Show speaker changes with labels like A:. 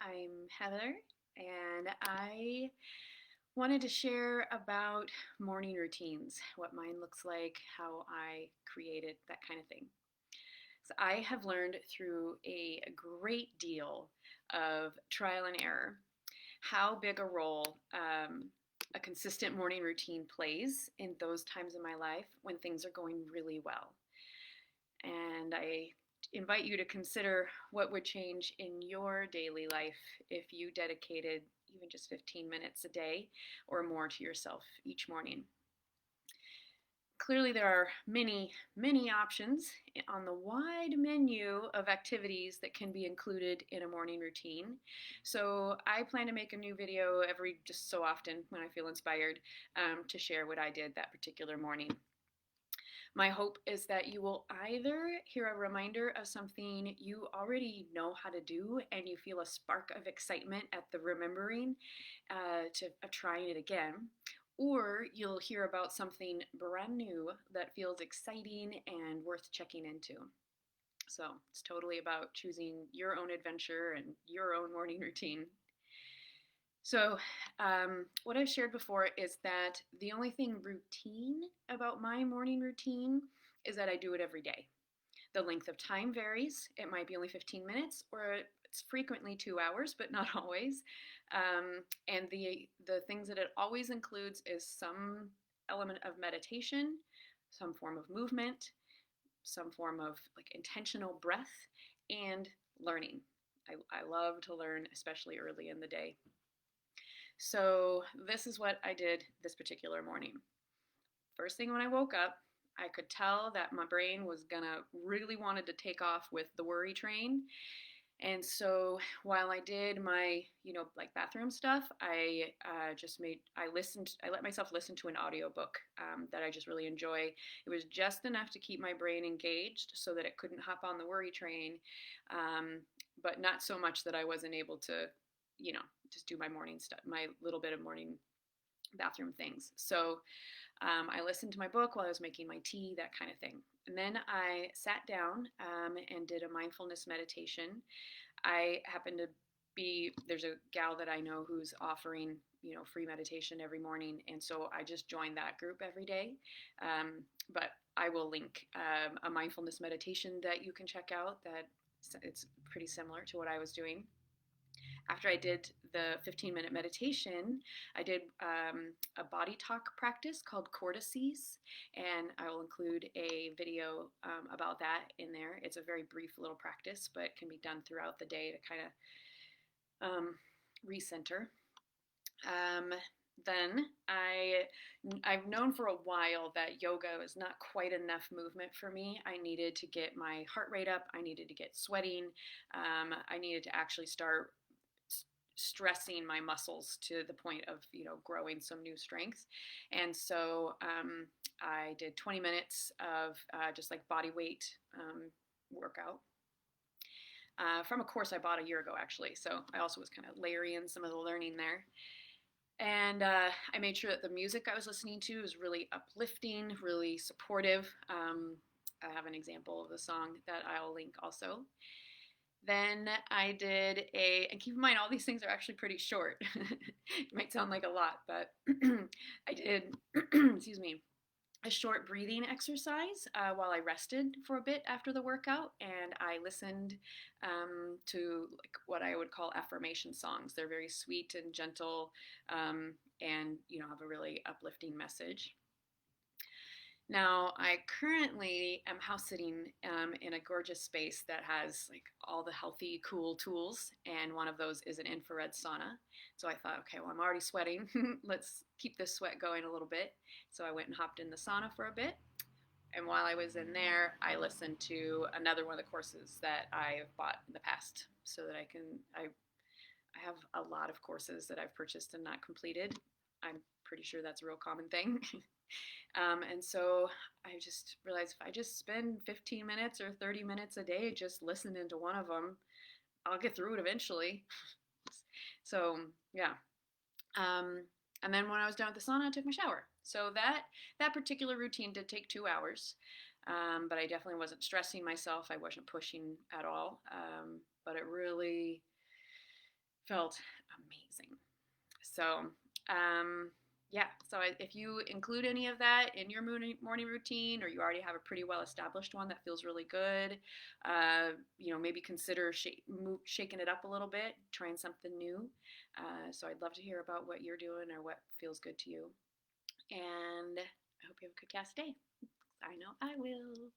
A: I'm Heather, and I wanted to share about morning routines, what mine looks like, how I created that kind of thing. So I have learned through a great deal of trial and error how big a role a consistent morning routine plays in those times in my life when things are going really well. And I invite you to consider what would change in your daily life if you dedicated even just 15 minutes a day or more to yourself each morning. Clearly, there are many options on the wide menu of activities that can be included in a morning routine. So, I plan to make a new video every just so often when I feel inspired to share what I did that particular morning. My hope is that you will either hear a reminder of something you already know how to do and you feel a spark of excitement at the remembering of trying it again, or you'll hear about something brand new that feels exciting and worth checking into. So it's totally about choosing your own adventure and your own morning routine. So, what I've shared before is that the only thing routine about my morning routine is that I do it every day. The length of time varies. It might be only 15 minutes, or it's frequently 2 hours, but not always. And the things that it always includes is some element of meditation, some form of movement, some form of like intentional breath, and learning. I love to learn, especially early in the day. So, this is what I did this particular morning. First thing when I woke up, I could tell that my brain was gonna really wanted to take off with the worry train. And so while I did my, like bathroom stuff, I let myself listen to an audiobook that I just really enjoy. It was just enough to keep my brain engaged so that it couldn't hop on the worry train, but not so much that I wasn't able to, just do my morning stuff, my little bit of morning bathroom things. So I listened to my book while I was making my tea, that kind of thing. And then I sat down and did a mindfulness meditation. I happen to there's a gal that I know who's offering, free meditation every morning. And so I just joined that group every day. But I will link a mindfulness meditation that you can check out that it's pretty similar to what I was doing. After I did the 15-minute meditation, I did a Bodytalk practice called Cortices, and I will include a video about that in there. It's a very brief little practice, but can be done throughout the day to kind of recenter. Then I've known for a while that yoga is not quite enough movement for me. I needed to get my heart rate up. I needed to get sweating. I needed to actually start stressing my muscles to the point of growing some new strength. And so I did 20 minutes of just like body weight workout from a course I bought a year ago, actually. So I also was kind of layering some of the learning there. And I made sure that the music I was listening to was really uplifting, really supportive. I have an example of the song that I'll link also. Then I did and keep in mind, all these things are actually pretty short. It might sound like a lot, but I did, excuse me, a short breathing exercise while I rested for a bit after the workout, and I listened to like what I would call affirmation songs. They're very sweet and gentle, and have a really uplifting message. Now, I currently am house sitting in a gorgeous space that has like all the healthy, cool tools, and one of those is an infrared sauna. So I thought, okay, well, I'm already sweating. Let's keep this sweat going a little bit. So I went and hopped in the sauna for a bit. And while I was in there, I listened to another one of the courses that I've bought in the past so that I have a lot of courses that I've purchased and not completed. I'm pretty sure that's a real common thing. And so I just realized if I just spend 15 minutes or 30 minutes a day just listening to one of them, I'll get through it eventually. So, yeah. And then when I was done with the sauna, I took my shower. So that particular routine did take 2 hours, but I definitely wasn't stressing myself. I wasn't pushing at all. But it really felt amazing. So, yeah, so if you include any of that in your morning routine, or you already have a pretty well established one that feels really good, maybe consider shaking it up a little bit, trying something new. So I'd love to hear about what you're doing or what feels good to you. And I hope you have a good cast day. I know I will.